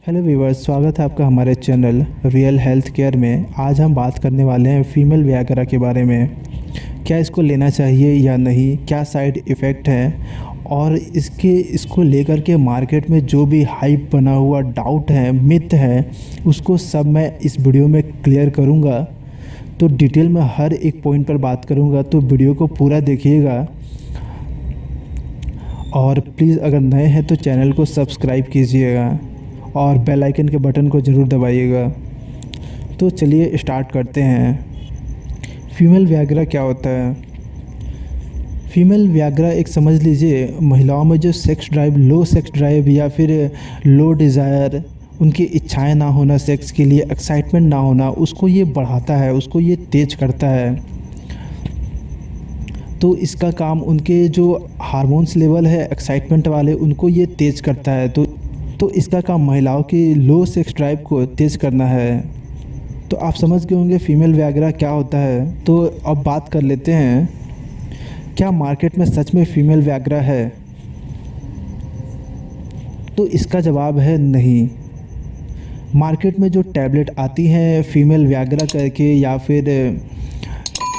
Hello viewers, स्वागत है आपका हमारे चैनल रियल हेल्थ केयर में। आज हम बात करने वाले हैं फीमेल वियाग्रा के बारे में। क्या इसको लेना चाहिए या नहीं, क्या साइड इफ़ेक्ट है और इसको लेकर के मार्केट में जो भी हाइप बना हुआ डाउट है, मिथ है, उसको सब मैं इस वीडियो में क्लियर करूँगा। तो डिटेल में हर एक पॉइंट पर बात करूँगा, तो वीडियो को पूरा देखिएगा। और प्लीज़ अगर नए हैं तो चैनल को सब्सक्राइब कीजिएगा और बेल आइकन के बटन को ज़रूर दबाइएगा। तो चलिए स्टार्ट करते हैं। फीमेल वियाग्रा क्या होता है? फीमेल वियाग्रा एक समझ लीजिए महिलाओं में जो सेक्स ड्राइव, लो सेक्स ड्राइव या फिर लो डिज़ायर, उनकी इच्छाएं ना होना, सेक्स के लिए एक्साइटमेंट ना होना, उसको ये बढ़ाता है, उसको ये तेज करता है। तो इसका काम उनके जो हार्मोन्स लेवल है एक्साइटमेंट वाले, उनको ये तेज करता है। तो इसका काम महिलाओं की लो सेक्स ड्राइव को तेज़ करना है। तो आप समझ गए होंगे फीमेल वियाग्रा क्या होता है। तो अब बात कर लेते हैं, क्या मार्केट में सच में फीमेल वियाग्रा है? तो इसका जवाब है नहीं। मार्केट में जो टैबलेट आती हैं फीमेल वियाग्रा करके, या फिर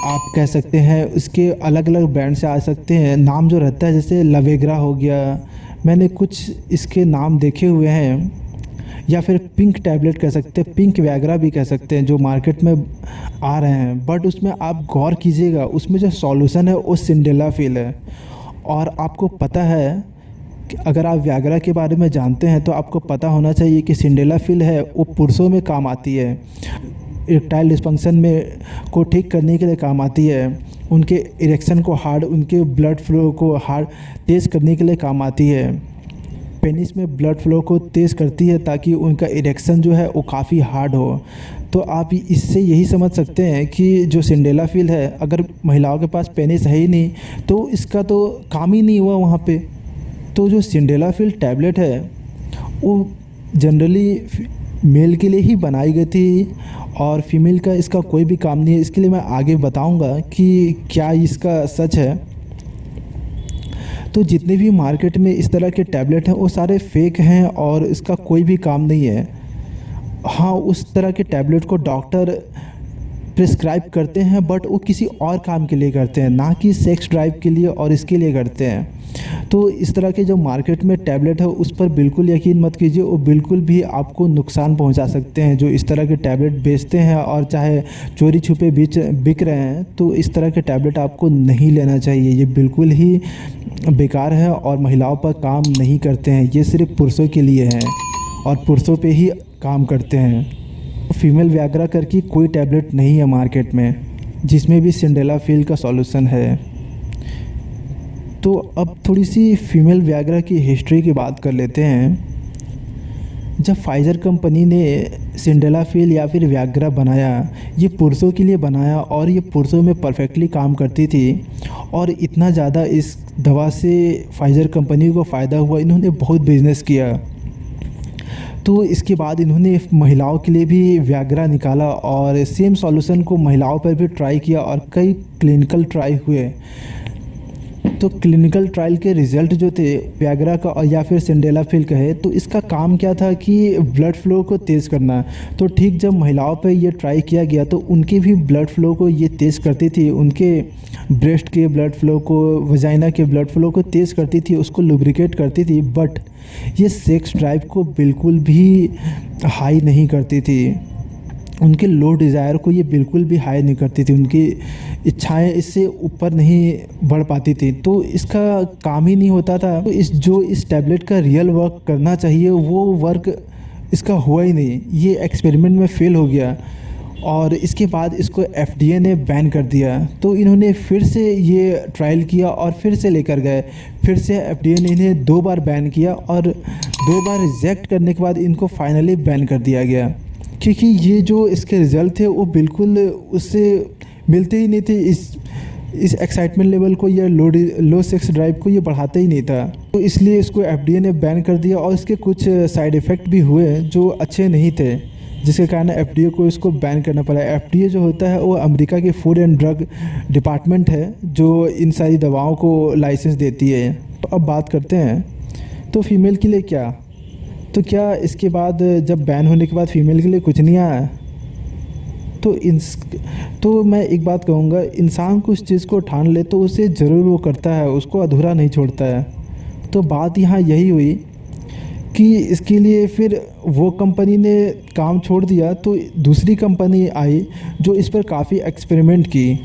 आप कह सकते हैं उसके अलग अलग ब्रांड से आ सकते हैं, नाम जो रहता है, जैसे लवेग्रा हो गया, मैंने कुछ इसके नाम देखे हुए हैं, या फिर पिंक टैबलेट कह सकते हैं, पिंक वियाग्रा भी कह सकते हैं, जो मार्केट में आ रहे हैं। बट उसमें आप गौर कीजिएगा, उसमें जो सॉल्यूशन है वो सिंडेलाफिल है। और आपको पता है कि अगर आप वियाग्रा के बारे में जानते हैं तो आपको पता होना चाहिए कि सिंडेलाफिल है वो पुरुषों में काम आती है, इरेक्टाइल डिस्फंक्शन में को ठीक करने के लिए काम आती है, उनके इरेक्शन को हार्ड, उनके ब्लड फ्लो को हार्ड तेज़ करने के लिए काम आती है। पेनिस में ब्लड फ्लो को तेज़ करती है ताकि उनका इरेक्शन जो है वो काफ़ी हार्ड हो। तो आप इससे यही समझ सकते हैं कि जो सिंडेलाफिल है, अगर महिलाओं के पास पेनिस है ही नहीं तो इसका तो काम ही नहीं हुआ वहाँ पे। तो जो सिंडेलाफिल टैबलेट है वो जनरली मेल के लिए ही बनाई गई थी और फीमेल का इसका कोई भी काम नहीं है। इसके लिए मैं आगे बताऊंगा कि क्या इसका सच है। तो जितने भी मार्केट में इस तरह के टैबलेट हैं वो सारे फेक हैं और इसका कोई भी काम नहीं है। हाँ, उस तरह के टैबलेट को डॉक्टर प्रिस्क्राइब करते हैं, बट वो किसी और काम के लिए करते हैं, ना कि सेक्स ड्राइव के लिए और इसके लिए करते हैं। तो इस तरह के जो मार्केट में टैबलेट है उस पर बिल्कुल यकीन मत कीजिए, वो बिल्कुल भी आपको नुकसान पहुंचा सकते हैं। जो इस तरह के टैबलेट बेचते हैं और चाहे चोरी छुपे बिक रहे हैं, तो इस तरह के टैबलेट आपको नहीं लेना चाहिए। ये बिल्कुल ही बेकार है और महिलाओं पर काम नहीं करते हैं। ये सिर्फ पुरुषों के लिए हैं और पुरुषों पे ही काम करते हैं। फीमेल वियाग्रा करके कोई टैबलेट नहीं है मार्केट में जिसमें भी सिंडेलाफिल का सॉल्यूशन है। तो अब थोड़ी सी फीमेल वियाग्रा की हिस्ट्री की बात कर लेते हैं। जब फाइज़र कंपनी ने सिंडेलाफिल या फिर वियाग्रा बनाया, ये पुरुषों के लिए बनाया और ये पुरुषों में परफेक्टली काम करती थी। और इतना ज़्यादा इस दवा से फाइज़र कंपनी को फ़ायदा हुआ, इन्होंने बहुत बिजनेस किया। तो इसके बाद इन्होंने महिलाओं के लिए भी वियाग्रा निकाला और सेम सॉल्यूशन को महिलाओं पर भी ट्राई किया और कई क्लिनिकल ट्राई हुए। तो क्लिनिकल ट्रायल के रिज़ल्ट जो थे वियाग्रा का और या फिर सिंडेलाफिल का है, तो इसका काम क्या था कि ब्लड फ्लो को तेज़ करना। तो ठीक जब महिलाओं पे ये ट्राई किया गया तो उनके भी ब्लड फ्लो को ये तेज़ करती थी, उनके ब्रेस्ट के ब्लड फ्लो को, वजाइना के ब्लड फ्लो को तेज़ करती थी, उसको लुब्रिकेट करती थी। बट ये सेक्स ड्राइव को बिल्कुल भी हाई नहीं करती थी, उनके लो डिज़ायर को ये बिल्कुल भी हाई नहीं करती थी, उनकी इच्छाएं इससे ऊपर नहीं बढ़ पाती थी। तो इसका काम ही नहीं होता था। तो इस टैबलेट का रियल वर्क करना चाहिए वो वर्क इसका हुआ ही नहीं, ये एक्सपेरिमेंट में फेल हो गया। और इसके बाद इसको FDA ने बैन कर दिया। तो इन्होंने फिर से ये ट्रायल किया और फिर से लेकर गए, फिर से FDA ने इन्हें 2 बार बैन किया और 2 बार रिजेक्ट करने के बाद इनको फाइनली बैन कर दिया गया, क्योंकि ये जो इसके रिज़ल्ट थे वो बिल्कुल उससे मिलते ही नहीं थे। इस एक्साइटमेंट लेवल को या लो सेक्स ड्राइव को ये बढ़ाता ही नहीं था। तो इसलिए इसको FDA ने बैन कर दिया और इसके कुछ साइड इफ़ेक्ट भी हुए जो अच्छे नहीं थे, जिसके कारण FDA को इसको बैन करना पड़ा। FDA जो होता है वो अमेरिका के फूड एंड ड्रग डिपार्टमेंट है जो इन सारी दवाओं को लाइसेंस देती है। तो अब बात करते हैं तो फीमेल के लिए क्या। तो क्या इसके बाद जब बैन होने के बाद फीमेल के लिए कुछ नहीं आया? तो इंस तो मैं एक बात कहूँगा, इंसान को उस चीज़ को ठान ले तो उसे ज़रूर वो करता है, उसको अधूरा नहीं छोड़ता है। तो बात यहाँ यही हुई कि इसके लिए फिर वो कंपनी ने काम छोड़ दिया, तो दूसरी कंपनी आई जो इस पर काफ़ी एक्सपेरिमेंट की।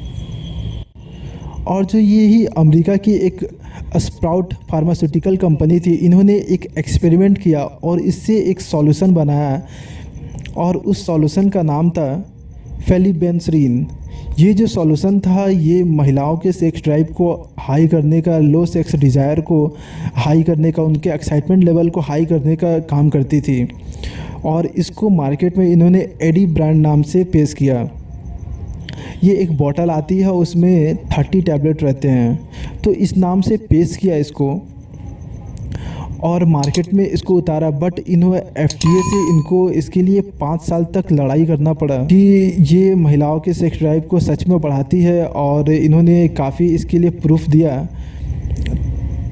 और जो ये ही अमेरिका की एक स्प्राउट फार्मास्यूटिकल कंपनी थी, इन्होंने एक एक्सपेरिमेंट किया और इससे एक सॉल्यूशन बनाया, और उस सॉल्यूशन का नाम था फेलिबेंसरीन। ये जो सॉल्यूशन था, ये महिलाओं के सेक्स ड्राइव को हाई करने का, लो सेक्स डिज़ायर को हाई करने का, उनके एक्साइटमेंट लेवल को हाई करने का काम करती थी। और इसको मार्केट में इन्होंने एडी ब्रांड नाम से पेश किया। ये एक बॉटल आती है, उसमें 30 टैबलेट रहते हैं। तो इस नाम से पेश किया इसको और मार्केट में इसको उतारा, बट इन्होंने एफडीए से इनको इसके लिए 5 साल तक लड़ाई करना पड़ा कि ये महिलाओं के सेक्स ड्राइव को सच में बढ़ाती है, और इन्होंने काफ़ी इसके लिए प्रूफ दिया।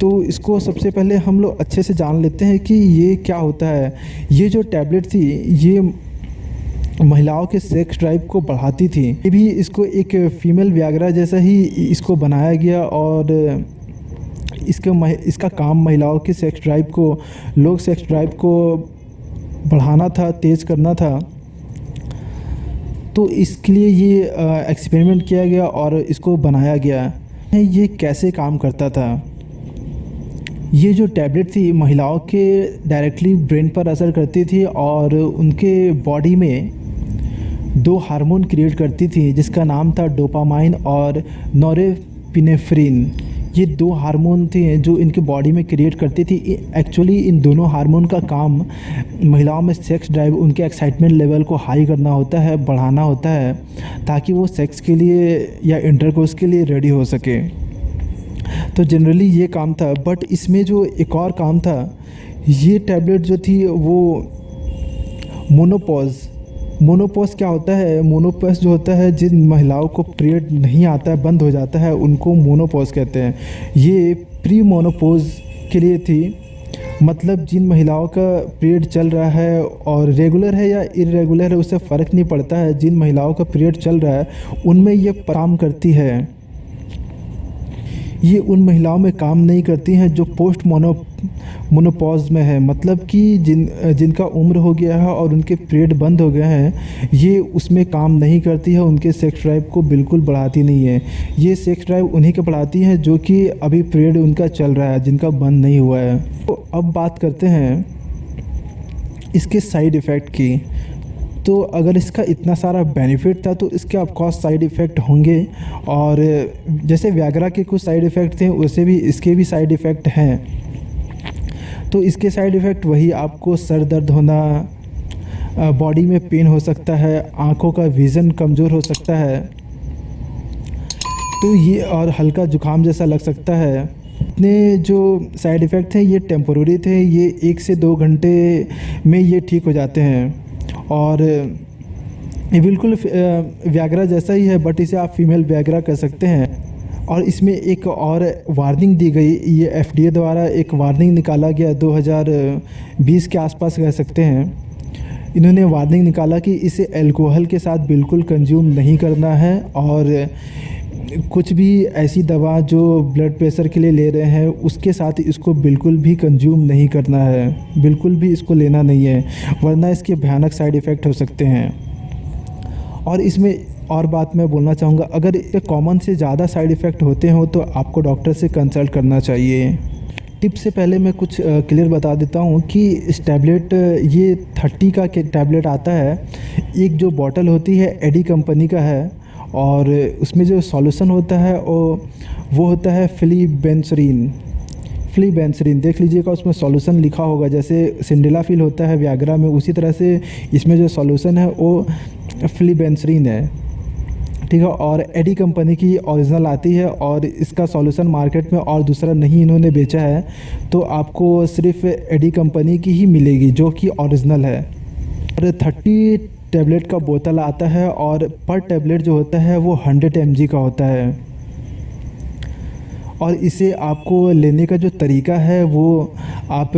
तो इसको सबसे पहले हम लोग अच्छे से जान लेते हैं कि ये क्या होता है। ये जो टैबलेट थी, ये महिलाओं के सेक्स ड्राइव को बढ़ाती थी। ये भी इसको एक फीमेल वियाग्रा जैसा ही इसको बनाया गया, और इसका काम महिलाओं के सेक्स ड्राइव को, लोग सेक्स ड्राइव को बढ़ाना था, तेज़ करना था। तो इसके लिए ये एक्सपेरिमेंट किया गया और इसको बनाया गया। ये कैसे काम करता था? ये जो टैबलेट थी, महिलाओं के डायरेक्टली ब्रेन पर असर करती थी और उनके बॉडी में 2 हार्मोन क्रिएट करती थी, जिसका नाम था डोपामाइन और नॉरेपिनेफ्रिन। ये 2 हार्मोन थे जो इनके बॉडी में क्रिएट करती थी। एक्चुअली इन दोनों हार्मोन का काम महिलाओं में सेक्स ड्राइव, उनके एक्साइटमेंट लेवल को हाई करना होता है, बढ़ाना होता है, ताकि वो सेक्स के लिए या इंटरकोर्स के लिए रेडी हो सके। तो जनरली ये काम था, बट इसमें जो एक और काम था, ये टैबलेट जो थी वो मोनोपॉज क्या होता है? मोनोपॉज जो होता है, जिन महिलाओं को पीरियड नहीं आता है, बंद हो जाता है, उनको मोनोपॉज कहते हैं। ये प्री मोनोपॉज के लिए थी, मतलब जिन महिलाओं का पीरियड चल रहा है और रेगुलर है या इरेगुलर है, उससे फ़र्क नहीं पड़ता है। जिन महिलाओं का पीरियड चल रहा है उनमें ये काम करती है। ये उन महिलाओं में काम नहीं करती हैं जो पोस्ट मोनोपॉज में है, मतलब कि जिनका उम्र हो गया है और उनके पीरियड बंद हो गए हैं, ये उसमें काम नहीं करती है, उनके सेक्स ड्राइव को बिल्कुल बढ़ाती नहीं है। ये सेक्स ड्राइव उन्हीं के बढ़ाती हैं जो कि अभी पीरियड उनका चल रहा है, जिनका बंद नहीं हुआ है। तो अब बात करते हैं इसके साइड इफ़ेक्ट की। तो अगर इसका इतना सारा बेनिफिट था, तो इसके ऑफकोर्स साइड इफ़ेक्ट होंगे, और जैसे वियाग्रा के कुछ साइड इफ़ेक्ट थे, वैसे भी इसके भी साइड इफ़ेक्ट हैं। तो इसके साइड इफ़ेक्ट वही, आपको सर दर्द होना, बॉडी में पेन हो सकता है, आँखों का विज़न कमज़ोर हो सकता है, तो ये, और हल्का जुकाम जैसा लग सकता है। इतने जो साइड इफ़ेक्ट थे ये टेम्पोररी थे, ये 1 से 2 घंटे में ये ठीक हो जाते हैं। और ये बिल्कुल वियाग्रा जैसा ही है, बट इसे आप फीमेल वियाग्रा कह सकते हैं। और इसमें एक और वार्निंग दी गई, ये एफडीए द्वारा एक वार्निंग निकाला गया 2020 के आसपास कह सकते हैं। इन्होंने वार्निंग निकाला कि इसे अल्कोहल के साथ बिल्कुल कंज्यूम नहीं करना है, और कुछ भी ऐसी दवा जो ब्लड प्रेशर के लिए ले रहे हैं उसके साथ इसको बिल्कुल भी कंज्यूम नहीं करना है, बिल्कुल भी इसको लेना नहीं है, वरना इसके भयानक साइड इफ़ेक्ट हो सकते हैं। और इसमें और बात मैं बोलना चाहूँगा, अगर ये कॉमन से ज़्यादा साइड इफ़ेक्ट होते हो तो आपको डॉक्टर से कंसल्ट करना चाहिए। टिप से पहले मैं कुछ क्लियर बता देता हूँ कि इस टैबलेट, ये 30 का टैबलेट आता है। एक जो बॉटल होती है एडी कंपनी का है, और उसमें जो सॉल्यूशन होता है वो होता है फ्लीबेंसरीन। देख लीजिएगा, उसमें सॉल्यूशन लिखा होगा, जैसे सिंडेलाफिल होता है वियाग्रा में, उसी तरह से इसमें जो सॉल्यूशन है वो फ्लीबेंसरीन है, ठीक है। और एडी कंपनी की ओरिजिनल आती है, और इसका सॉल्यूशन मार्केट में और दूसरा नहीं इन्होंने बेचा है, तो आपको सिर्फ एडी कंपनी की ही मिलेगी जो कि ओरिजिनल है। और 30 टैबलेट का बोतल आता है, और पर टैबलेट जो होता है वो 100 mg का होता है। और इसे आपको लेने का जो तरीका है वो आप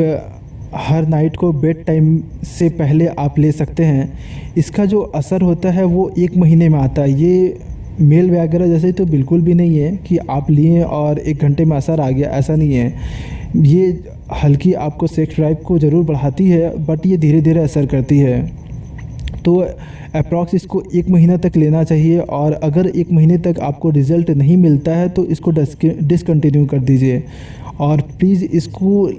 हर नाइट को बेड टाइम से पहले आप ले सकते हैं। इसका जो असर होता है वो 1 महीने में आता है। ये मेल वगैरह जैसे तो बिल्कुल भी नहीं है कि आप लिए और 1 घंटे में असर आ गया, ऐसा नहीं है। ये हल्की आपको सेक्स ड्राइव को ज़रूर बढ़ाती है, बट ये धीरे धीरे असर करती है। तो अप्रॉक्स इसको 1 महीना तक लेना चाहिए, और अगर 1 महीने तक आपको रिज़ल्ट नहीं मिलता है तो इसको डिसकंटिन्यू कर दीजिए। और प्लीज़ इसको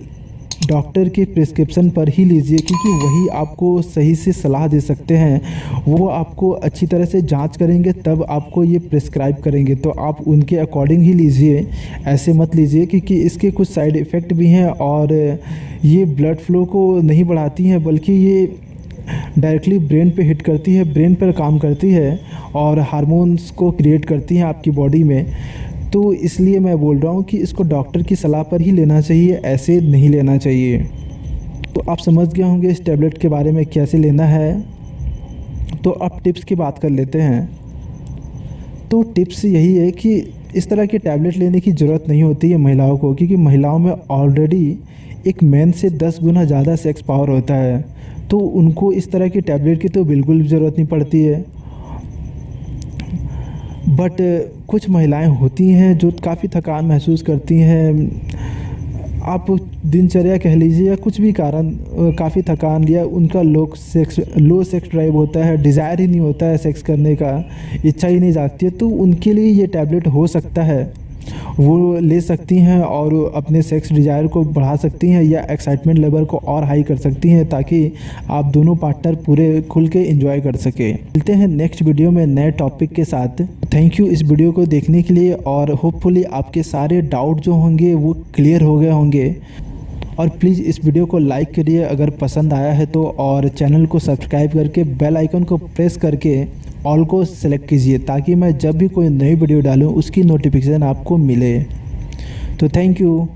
डॉक्टर के प्रिस्क्रिप्शन पर ही लीजिए, क्योंकि वही आपको सही से सलाह दे सकते हैं। वो आपको अच्छी तरह से जांच करेंगे तब आपको ये प्रिस्क्राइब करेंगे, तो आप उनके अकॉर्डिंग ही लीजिए, ऐसे मत लीजिए, क्योंकि इसके कुछ साइड इफ़ेक्ट भी हैं। और ये ब्लड फ्लो को नहीं बढ़ाती हैं, बल्कि ये डायरेक्टली ब्रेन पे हिट करती है, ब्रेन पर काम करती है और हार्मोन्स को क्रिएट करती हैं आपकी बॉडी में। तो इसलिए मैं बोल रहा हूँ कि इसको डॉक्टर की सलाह पर ही लेना चाहिए, ऐसे नहीं लेना चाहिए। तो आप समझ गए होंगे इस टैबलेट के बारे में कैसे लेना है। तो अब टिप्स की बात कर लेते हैं। तो टिप्स यही है कि इस तरह के टैबलेट लेने की ज़रूरत नहीं होती है महिलाओं को, क्योंकि महिलाओं में ऑलरेडी एक मैन से 10 गुना ज़्यादा सेक्स पावर होता है। तो उनको इस तरह की टैबलेट की तो बिल्कुल भी ज़रूरत नहीं पड़ती है। बट कुछ महिलाएं होती हैं जो काफ़ी थकान महसूस करती हैं। आप दिनचर्या कह लीजिए या कुछ भी कारण, काफ़ी थकान, या उनका लो सेक्स ड्राइव होता है, डिज़ायर ही नहीं होता है सेक्स करने का, इच्छा ही नहीं जागती है, तो उनके लिए ये टैबलेट हो सकता है, वो ले सकती हैं और अपने सेक्स डिज़ायर को बढ़ा सकती हैं या एक्साइटमेंट लेवल को और हाई कर सकती हैं, ताकि आप दोनों पार्टनर पूरे खुल के एंजॉय कर सके। मिलते हैं नेक्स्ट वीडियो में नए टॉपिक के साथ। थैंक यू इस वीडियो को देखने के लिए, और होपफुली आपके सारे डाउट जो होंगे वो क्लियर हो गए होंगे। और प्लीज़ इस वीडियो को लाइक करिए अगर पसंद आया है तो, और चैनल को सब्सक्राइब करके बेल आइकन को प्रेस करके ऑल को सेलेक्ट कीजिए, ताकि मैं जब भी कोई नई वीडियो डालूं उसकी नोटिफिकेशन आपको मिले। तो थैंक यू।